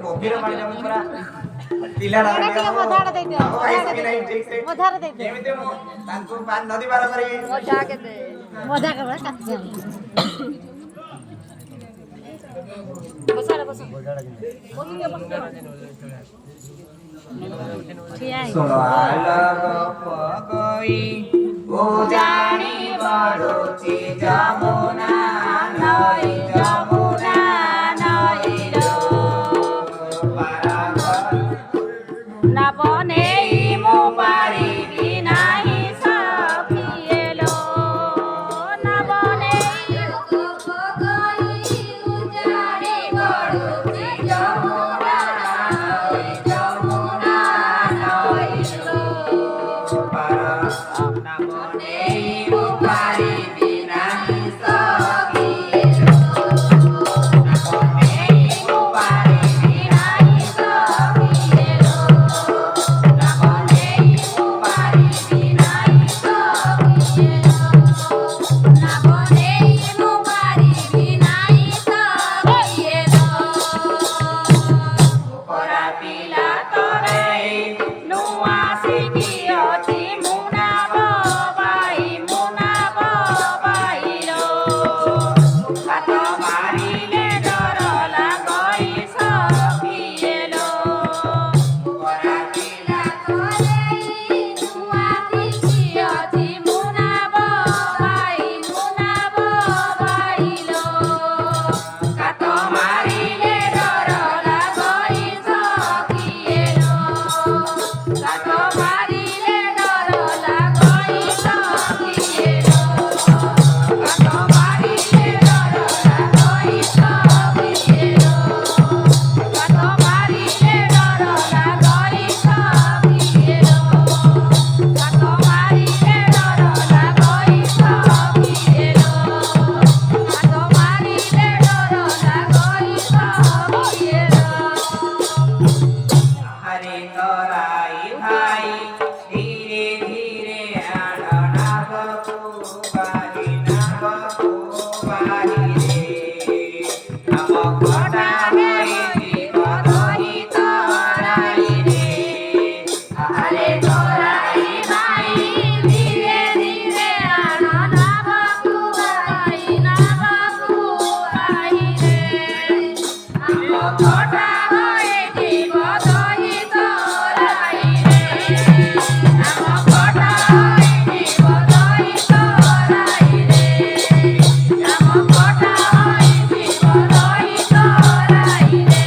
गंभीर पानी जाऊँ परा पिला ना मधाड़ दे दियो भाई सकी नहीं ठीक से मधाड़ दे दियो जेमिते मो तांको पार नदी पार करी मजा के दे मजा कर काट बसा बसा सुनो आलग पगई ओ जानी बड़ोची जमुना नई जमुना नई रो पारागर ना बने मो पारी की नाही सखिएलो ना बने पगई उजाड़ी बड़ोची जमुना जमुना नई रो पारा ना बने मो पारी बिना सखिएलो ना बने मो पारी बिना सखिएलो ना बने मो पारी बिना सखिएलो ना बने मो पारी की नाही सखिएलो परा पिला तरे नुआ सिकी अछि मुना बाई रो हाथ मारिले डर लागई सखिएलो परा पिला तरे नुआ दिसी अछि मुना बाई रो हाथ मारिले डर लागई सखिएलो हाथ मारिले डर लागई सखिएलो हाथ मारिले डर लागई सखिएलो हाथ मारिले डर लागई सखिएलो हाथ मारिले डर लागई सखिएलो हाथ मारिले डर लागई सखिएलो हरे तोराई भाई धीरे धीरे आना बकू बारी रे हम खटा गई बदही तोराई रे हरे तोराई भाई धीरे धीरे आना बकू बारी रे हम खटा गई बदही तोराई रे हम खटा गई बदही तोराई रे हम खटा गई बदही तोराई रे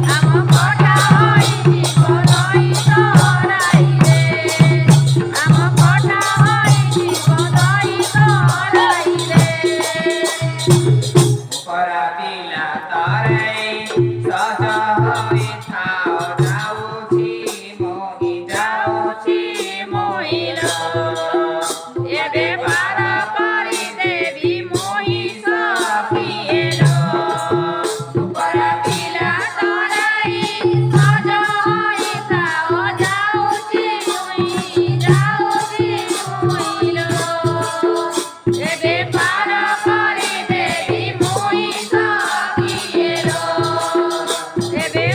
हम खटा गई बदही तोराई रे हम खटा गई बदही तोराई रे परा पिला तरे सजा होई थाओ जाउछि मोहिलो एबे पार पारी देवी मोहि सखिएलो परा पिला तरे सजा होई थाओ जाउछि मोहिलो एबे पार पारी देवी मोहि सखिएलो एबे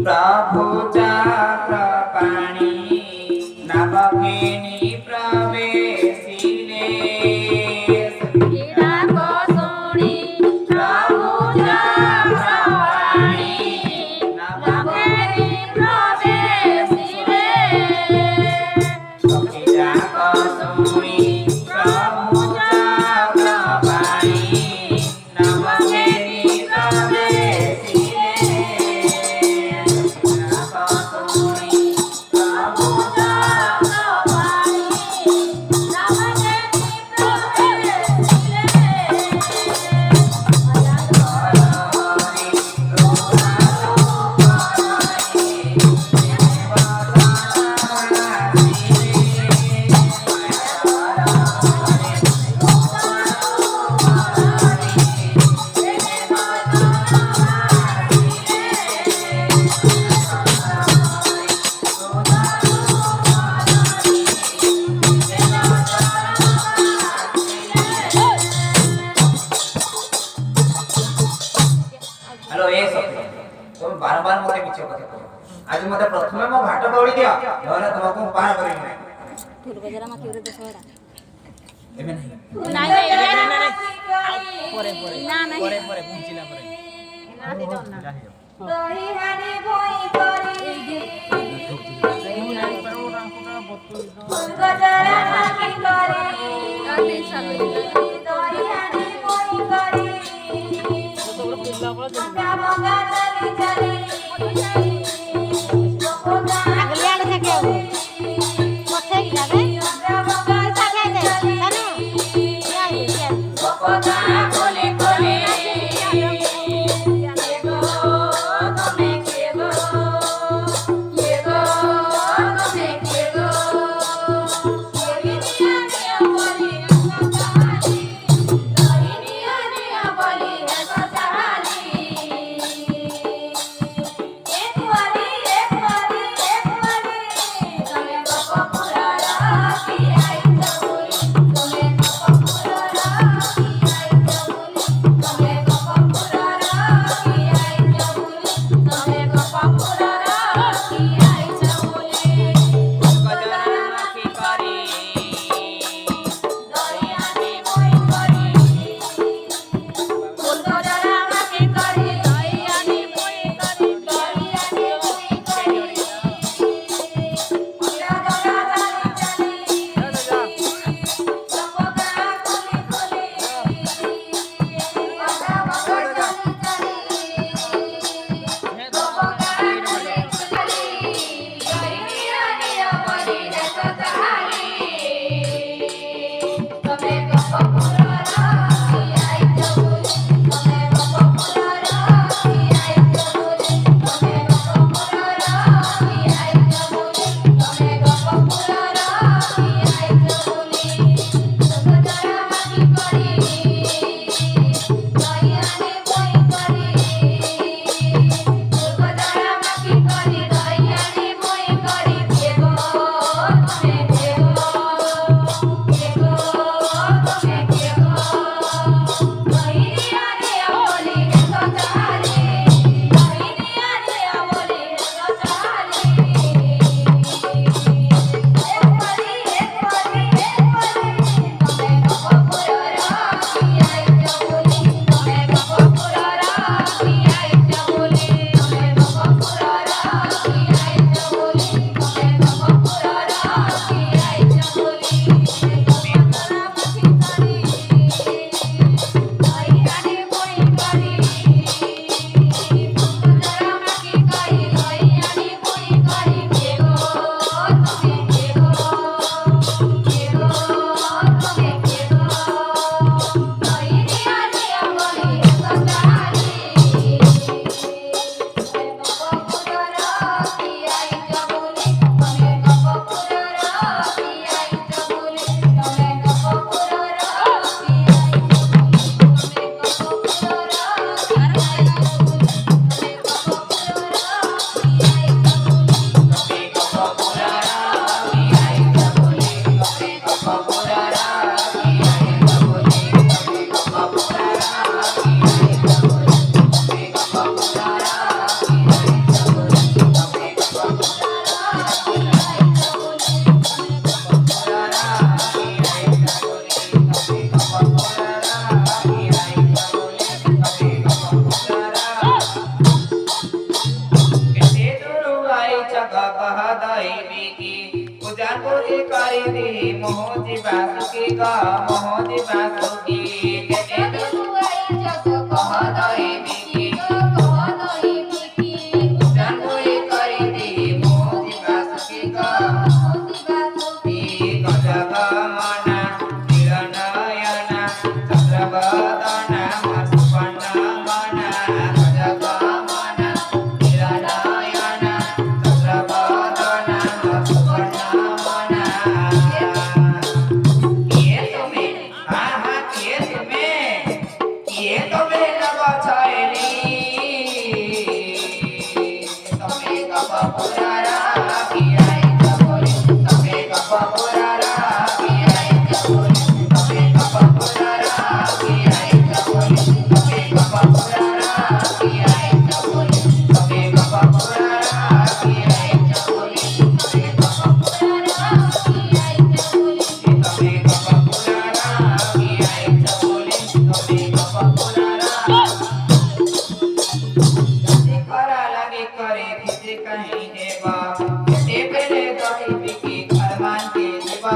प्रभु चक्रपाणि नाभकेनि प्रवेशिले डाको शुणी प्रभु चक्रपाणि नाभकेनि प्रवेशिले डाको शुणी प्रभु चक्रपाणि नाभकेनि प्रवेशिले डाको शुणी प्रभु हेलो ए सब तुम बार-बार मते मिछ कथा कहो आज मते प्रथमे मो घाट बौड़ी दियो नहले तुमको पार करिन नै पूर्वजरा मा केउरे दसवडा एमे नहीं नाही परे ना नाही परे परे पहुंचिला परे दही हानी भई करी पूर्वजरा मा की करी दही हानी भई करी मगा चली चली আগলি আড়ে থাকে পথে কি যাবে থাকে দে জানো কথা বলে বলে কেগো তুমি কেগো কেগো তুমি কেগো নিয়া নিয়া বলি সতালি নিয়া নিয়া বলি সতালি এক বারি তুমি কপুরা রাখি আইছো বলি তুমি কপুরা রাখি আইছো बासुकी ग मोहदी बासुकी केते दुआई जग कह दई बिकी जानपुरी करी दी मोहदी बासुकी ग गजग मना निरनयना चंद्रवदना सुपर्ण मना गजग मना निरनयना चंद्रवदना सुपर्ण मना किए तुम्हें हाँ किए तुम्हें नव छैली तुम्हें कब पुरारा किया बोले तुम्हें कब पुरारा किया बोले तुम्हें कब पुरारा किया बोले तुम्हें कब पुरारा किया बोले तुम्हें कब पुरारा किया बोले तुम्हें कब पुरारा किया बोले तुम्हें कब पुरारा किया बोले तुम्हें कब पुरारा खरा लगे करे किसी कहीं देवा किसी पेले दही बिकी खरमान के दीवा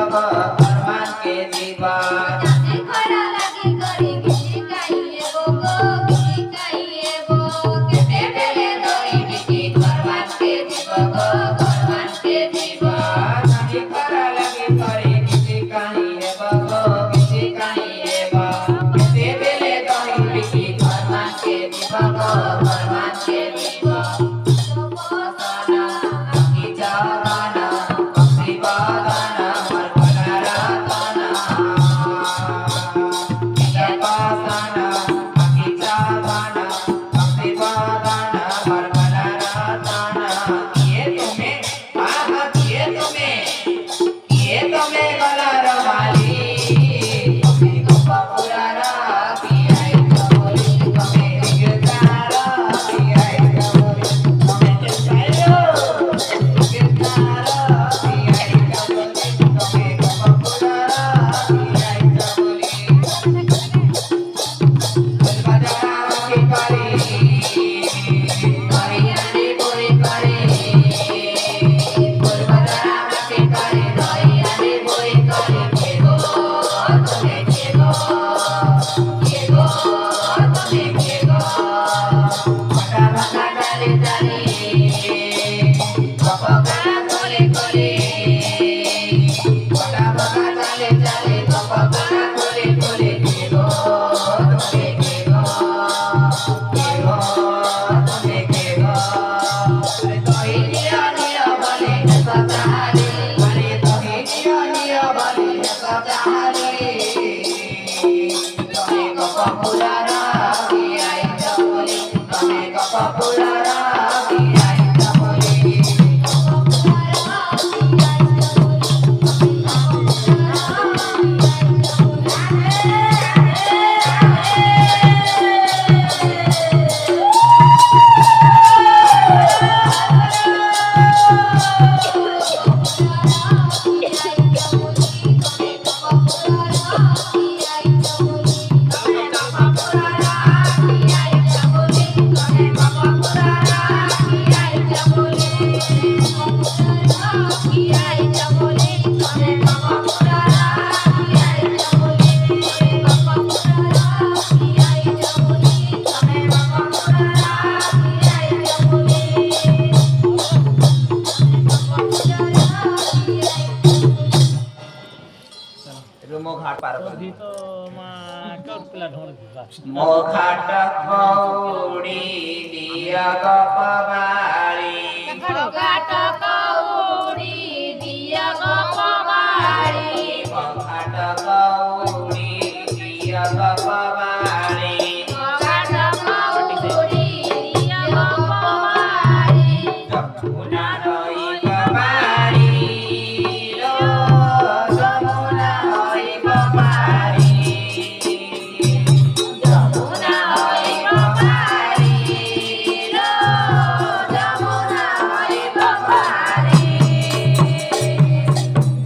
खरमान के दीवा खरा लगी करी किसी काइए गो केते बेले दई बिकी खरमान के दीवा नहीं खरा लगे करे किसी कहीं देवा किसी कहीं देवा किसी पेले दही बिकी खरमान के दीवा खरमान के दीवा साना की जाना अपनी बादाना मरमरा ताना पासाना की जाना अपनी बादाना मरमरा ताना ये तुम्हें गला रवाली तुम्हें गप्पा पुरारा किया बोली तुम्हें गिरधारा किया बोली तुम्हें गिरधारा किया बोली तुम्हें गप्पा पुरारा किया बोली बजारा की करी करियानी बोरी करे बोल बजारा के करे करियानी बोरी करे केगो तुम्हें केगो तुम्हें केगो बटा बटा डाले डाले बपा कोले कोले बटा बटा डाले डाले बाबा कोले कोले केगो तुम्हें केगो तुम्हें केगा अरे तो ही निया निया वाले सताले अरे तो ही निया वाली सताली तुम्हें कपा पुरारा किया बोली तुम्हें कपा पुरारा किया बोली मो घाट पार कर अभी तो मां कर पिला ढोल दिबा मो घाट खौड़ी दिया गपवारी गाट कौड़ी दिया गपवारी मो घाट खौड़ी दिया गपवारी गाट कौड़ी दिया गपवारी जमुना नई गवारी लो जमुना नई गवारी जमुना होई गवारी रो जमुना होई गवारी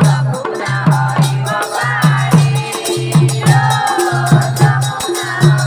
जमुना होई गवारी रो जमुना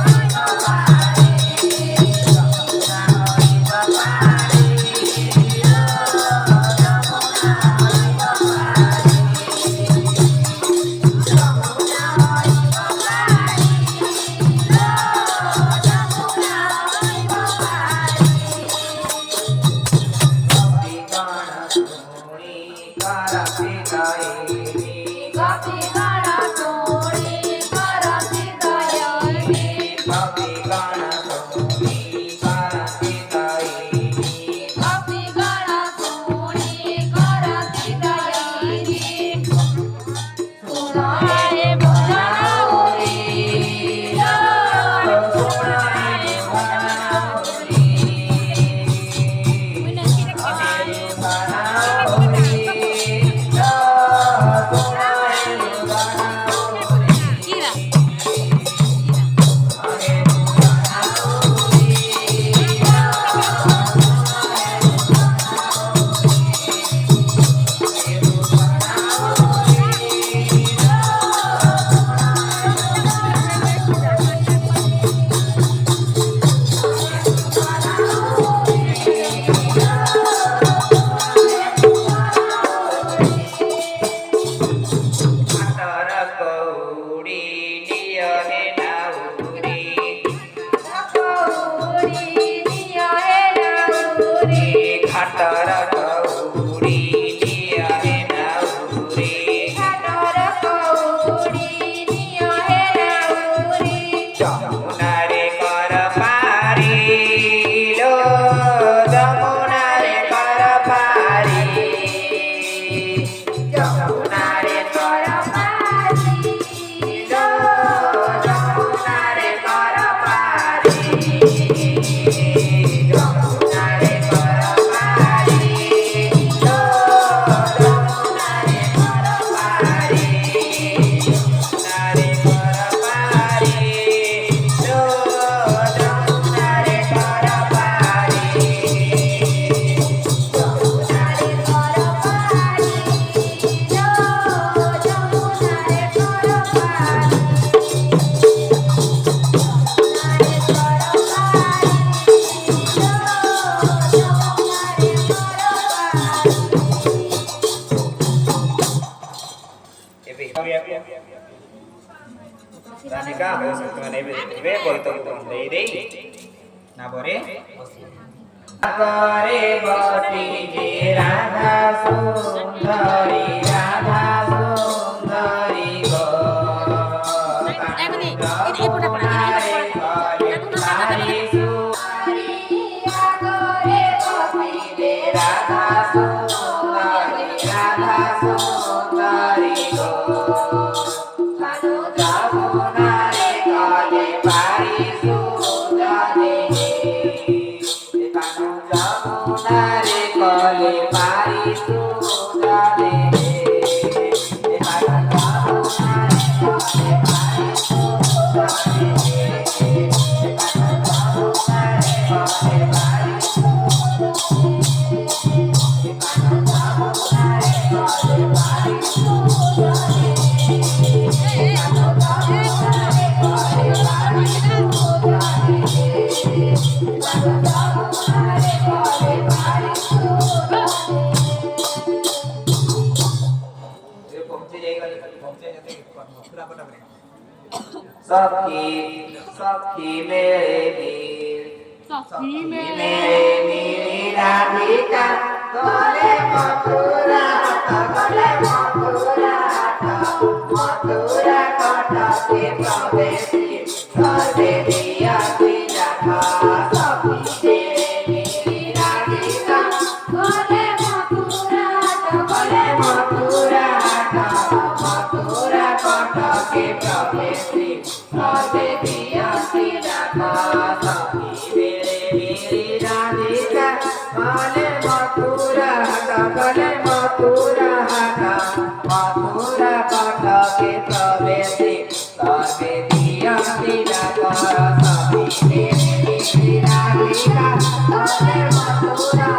राधिका हो सकते नहीं वे बोल तो दे ना बोरे करे बटी जे राधा सुंदरी गो सखी मेरे राधिका गले मथुरा कट के प्रवेशी सर्वे दिया जाता सखी मेरी राधिका गले मथुरा कट के प्रवेशी सर्वे दिया जाता सखी मेरी राधिका गले मथुरा कट के प्रवेशी सर्वे दिया जाता सखी मेरी राधिका गले मथुरा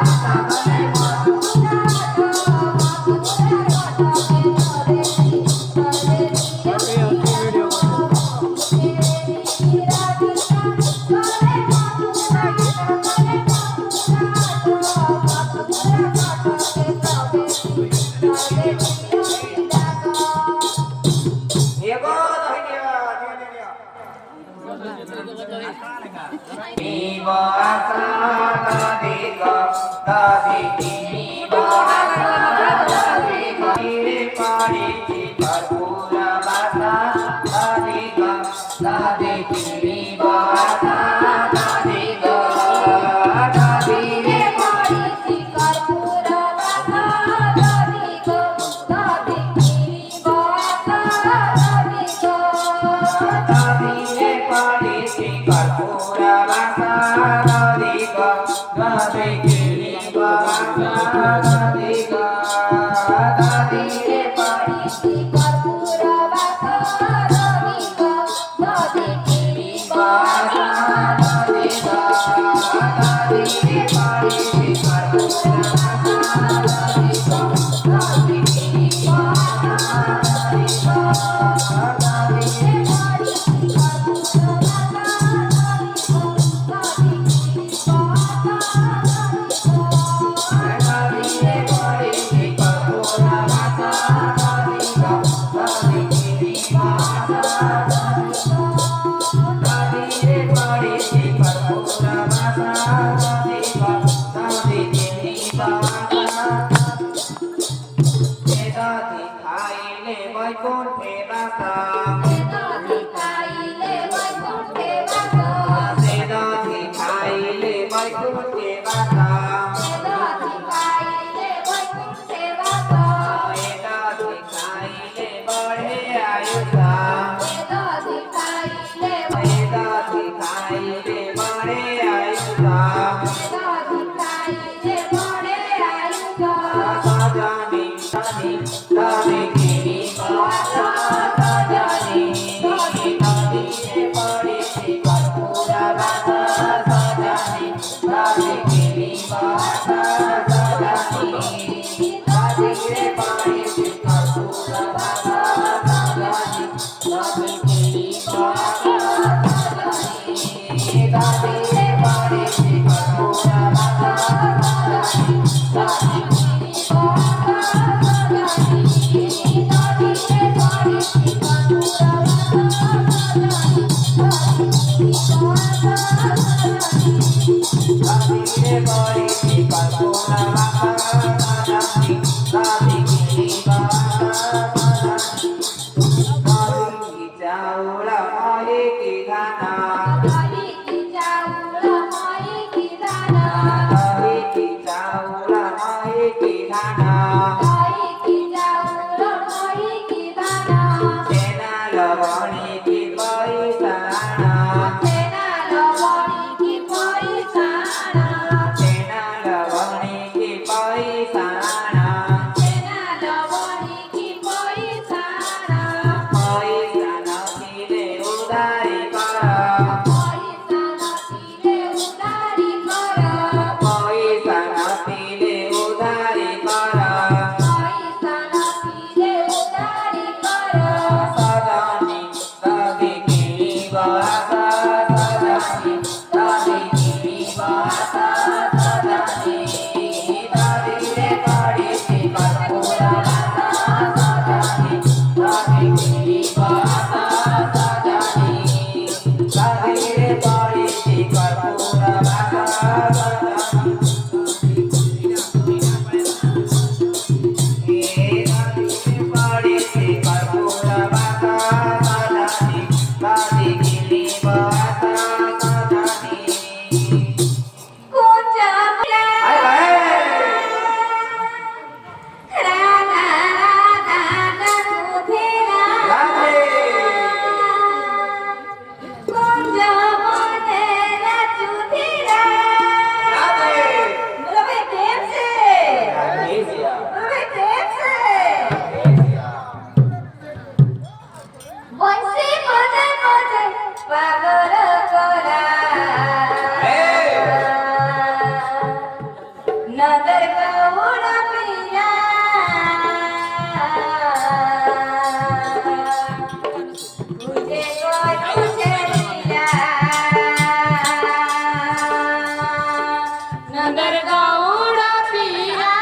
Thank you. की धाना दही की चाउर मई की दाना दही की चाउर मई की धाना दही की चाउर मई की दाना छेना लवणी की पैसाना छेना लवणी की पैसाना छेना लवणी की पैसाना छेना लवणी की पैसाना पैसा नथिले उधारी कर पैसा नथिले उधारी कर पैसा नथिले उधारी कर पैसा नथिले उधारी कर सजनी दही की बासा सजनी दही की बासा सजनी दही रे बड़ी सी कर्पूरा बासा सजनी दही की बासा सजनी दही रे बड़ी सी कर्पूरा बासा सजनी बड़ी सी कर्पूरा बासा सजनी दही की बासा सजनी कुंज हाय हाय राधा राधा रघुधीरा राधे कुंज बने रघुधीरा राधे बोलो भाई प्रेम से राधे जिया बोलो भाई प्रेम से बंसी बजे बजे पागल कोला नदर गौड़ा पिया तुझे तुझे लिया नदर गौड़ा पिया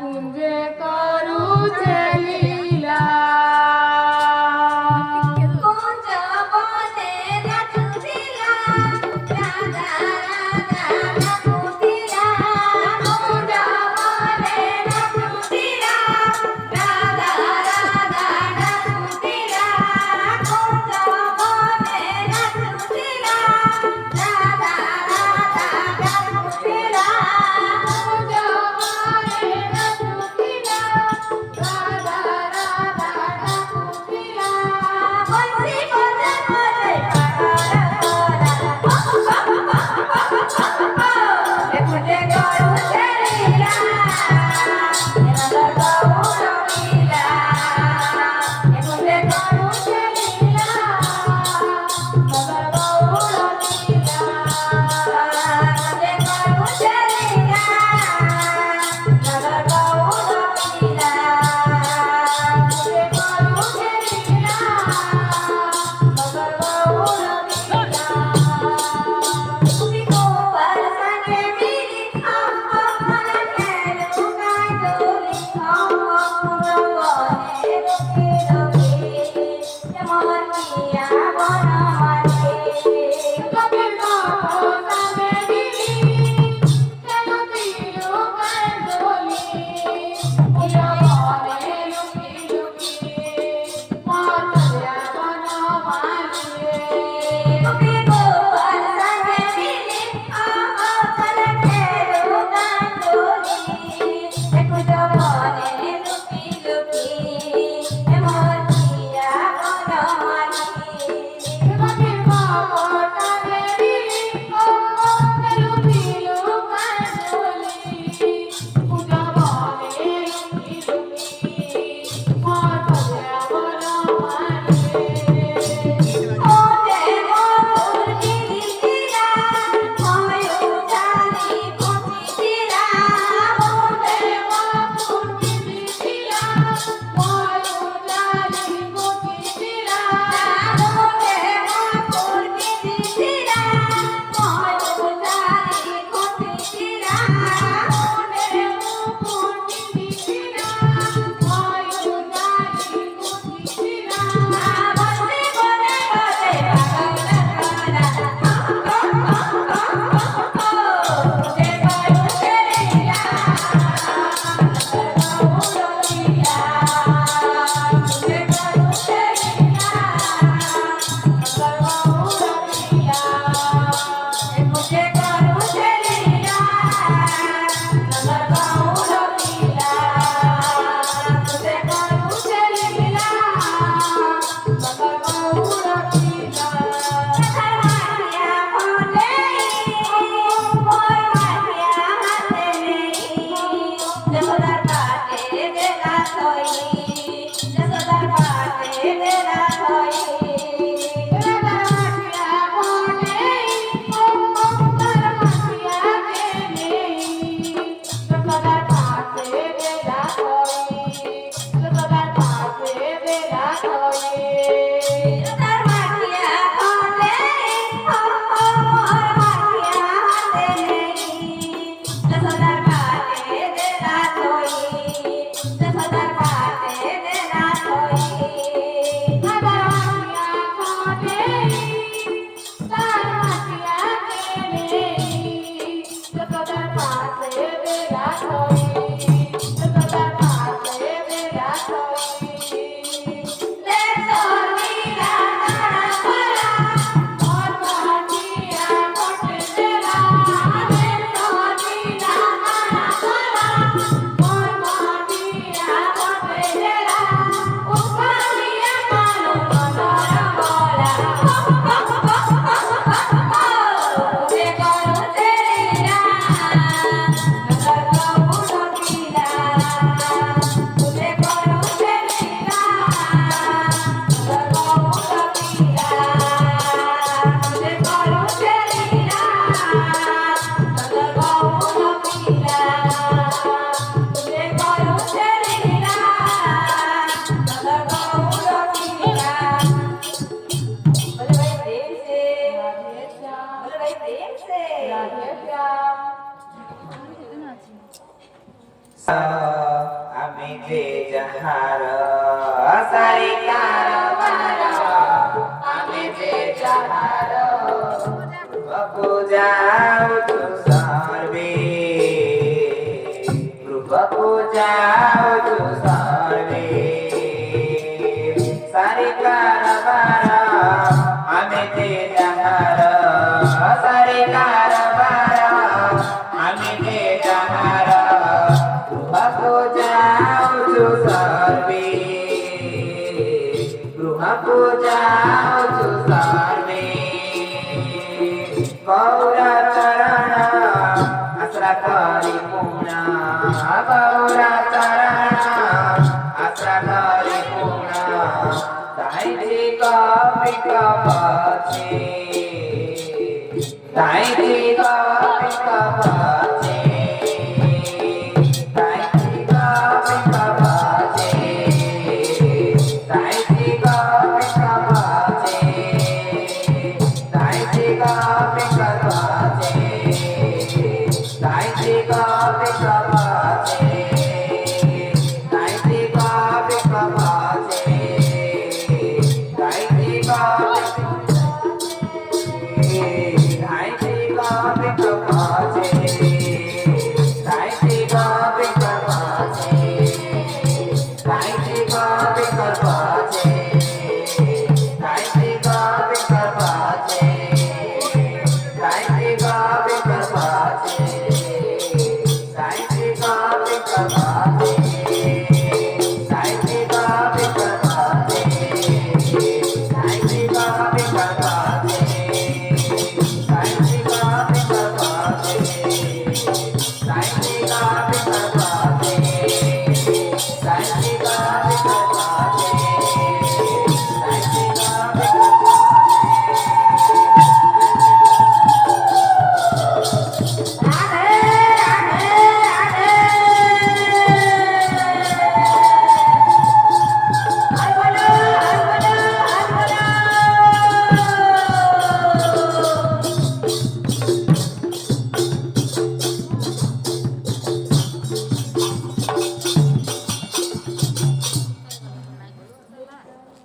तुझे करू चलीला कुंज बने रघुधीरा राधा राधा रघुधीरा कुंज बने रघुधीरा राधा राधा रघुधीरा कुंज बने रघुधीरा राधा राधा रघुधीरा कुंज बने रघुधीरा राधा राधा रघुधीरा बंसी बजे बजे मुझे करू चलीला नगर गौड़ा पिया मुझे करू चलीला नगर गौड़ा पिया मुझे करू चलीला नगर गौड़ा पिया मुझे करू चलीला नगर गौड़ा पिया तुझको बरसने मिली हम मन खेल उगाई डोली हम बने रुके रुके जमर किया बना माने कभी को संगे मिली चलो तीरो कर डोली पूजा बने रुके रुके मार दिया बना माने कभी को बरसने मिली हम मन खेल उगाई डोली पूजा बने रुके रुके जमर किया बना माने कभी को संगे मिली हम पीलो कर डोली पूजा बने रुके रुके मार दिया बना माने ओते मोर की दिला होयो जानी कोठी दिला ओते मोर की दिला होयो जानी कोठी दिला ओते मोर की दिला होयो जानी कोठी दिला ओते मोर की दिला होयो जानी कोठी दिला আমি যে যাহার সারি কারবার আমি যে যাহার পূজা সর্বে পূজা সর্বে সারি কারবার আমি যে যাহার সারি কারবার আমি যে যাহার পূজা সর্বে পূজা সর্বে গৌরা চରଣ আশ্রা করি পুনা গৌরা চରଣ আশ্রা করি পুনা তাই যে কপি কপছে